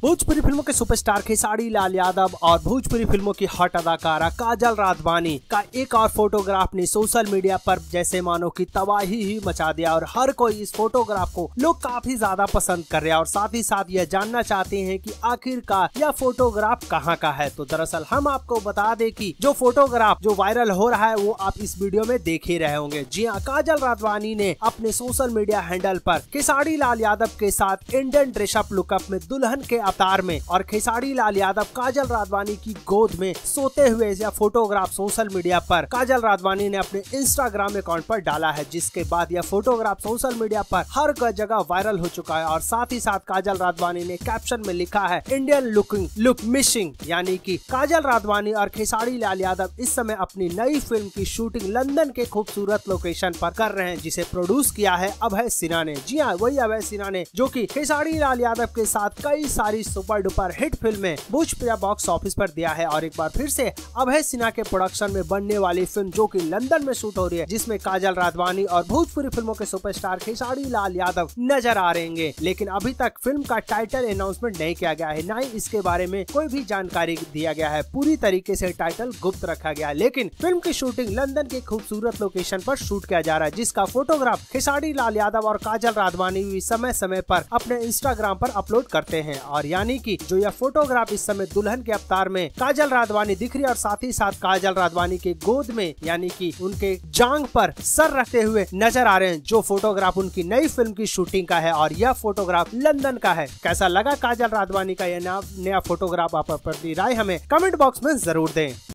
भोजपुरी फिल्मों के सुपरस्टार खेसारी लाल यादव और भोजपुरी फिल्मों की हॉट अदाकारा काजल राघवानी का एक और फोटोग्राफ ने सोशल मीडिया पर जैसे मानो कि तबाही ही मचा दिया और हर कोई इस फोटोग्राफ को लोग काफी ज्यादा पसंद कर रहे हैं और साथ ही साथ यह जानना चाहते हैं कि आखिरकार यह फोटोग्राफ कहां का है। तो दरअसल हम आपको बता दें कि जो फोटोग्राफ जो वायरल हो रहा है वो आप इस वीडियो में देख ही रहे होंगे। जी हाँ, काजल राघवानी ने अपने सोशल मीडिया हैंडल पर खेसारी लाल यादव के साथ इंडियन ड्रेसअप लुकअप में दुल्हन के अवतार में और खेसारी लाल यादव काजल राघवानी की गोद में सोते हुए यह फोटोग्राफ सोशल मीडिया पर काजल राघवानी ने अपने इंस्टाग्राम अकाउंट पर डाला है, जिसके बाद यह फोटोग्राफ सोशल मीडिया पर हर जगह वायरल हो चुका है। और साथ ही साथ काजल राघवानी ने कैप्शन में लिखा है इंडियन लुक मिसिंग, यानी कि काजल राघवानी और खेसारी लाल यादव इस समय अपनी नई फिल्म की शूटिंग लंदन के खूबसूरत लोकेशन पर कर रहे हैं, जिसे प्रोड्यूस किया है अभय सिन्हा ने। जी हाँ, वही अभय सिन्हा ने जो कि खेसारी लाल यादव के साथ कई सारी सुपर डुपर हिट फिल्में भोजपुरी बॉक्स ऑफिस पर दिया है। और एक बार फिर से अभय सिन्हा के प्रोडक्शन में बनने वाली फिल्म जो कि लंदन में शूट हो रही है, जिसमें काजल राघवानी और भोजपुरी फिल्मों के सुपरस्टार खेसारी लाल यादव नजर आ रहे हैं। लेकिन अभी तक फिल्म का टाइटल अनाउंसमेंट नहीं किया गया है, न ही इसके बारे में कोई भी जानकारी दिया गया है। पूरी तरीके से टाइटल गुप्त रखा गया है। लेकिन फिल्म की शूटिंग लंदन के खूबसूरत लोकेशन पर शूट किया जा रहा है, जिसका फोटोग्राफ खेसारी लाल यादव और काजल राघवानी भी समय समय पर अपने इंस्टाग्राम पर अपलोड करते हैं। और यानी कि जो यह फोटोग्राफ इस समय दुल्हन के अवतार में काजल राघवानी दिख रही है और साथ ही साथ काजल राघवानी के गोद में यानी कि उनके जांग पर सर रखते हुए नजर आ रहे हैं, जो फोटोग्राफ उनकी नई फिल्म की शूटिंग का है और यह फोटोग्राफ लंदन का है। कैसा लगा काजल राघवानी का यह नया फोटोग्राफ? आप अपनी राय हमें कमेंट बॉक्स में जरूर दें।